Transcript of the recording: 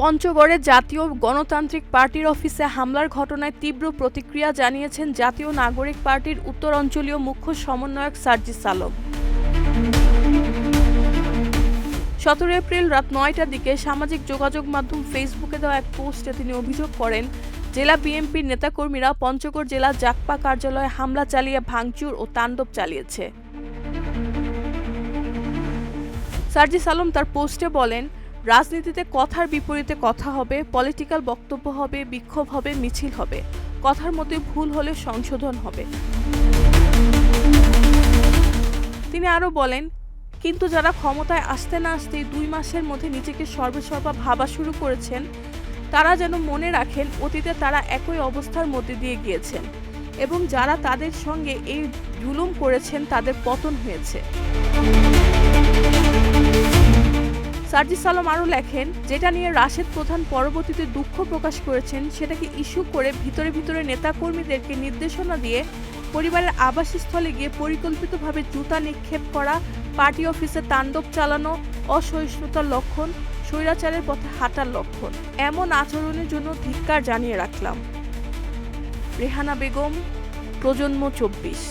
পঞ্চগড়ে জাতীয় গণতান্ত্রিক পার্টির অফিসে হামলার ঘটনায় তীব্র প্রতিক্রিয়া জানিয়েছেন জাতীয় নাগরিক পার্টির উত্তরাঞ্চলীয় মুখ্য সমন্বয়ক সার্জিস আলম। 17 এপ্রিল রাত 9টার দিকে সামাজিক যোগাযোগ মাধ্যম ফেসবুকে দেওয়া এক পোস্টে তিনি অভিযোগ করেন, জেলা বিএনপির নেতাকর্মীরা পঞ্চগড় জেলা জাকপা কার্যালয়ে হামলা চালিয়ে ভাঙচুর ও তাণ্ডব চালিয়েছে। সার্জিস আলম তার পোস্টে বলেন, রাজনীতিতে কথার বিপরীতে কথা হবে, পলিটিক্যাল বক্তব্য হবে, বিক্ষোভ হবে, মিছিল হবে, কথার মধ্যে ভুল হলে সংশোধন হবে। তিনি আরও বলেন, কিন্তু যারা ক্ষমতায় আসতে না আসতেই 2 মাসের মধ্যে নিজেকে সর্বেসর্বা ভাবা শুরু করেছেন, তারা যেন মনে রাখেন অতীতে তারা একই অবস্থার মধ্যে দিয়ে গিয়েছেন এবং যারা তাদের সঙ্গে এই জুলুম করেছেন তাদের পতন হয়েছে। সার্জিস আলম আরও লেখেন, যেটা নিয়ে রাশেদ প্রধান পরবর্তীতে দুঃখ প্রকাশ করেছেন সেটাকে ইস্যু করে ভিতরে ভিতরে নেতাকর্মীদেরকে নির্দেশনা দিয়ে পরিবারের আবাসস্থলে গিয়ে পরিকল্পিতভাবে জুতা নিক্ষেপ করা, পার্টি অফিসে তাণ্ডব চালানো অসহিষ্ণুতার লক্ষণ, স্বৈরাচারের পথে হাঁটার লক্ষণ। এমন আচরণের জন্য ধিক্কার জানিয়ে রাখলাম। রেহানা বেগম, প্রজন্ম 24।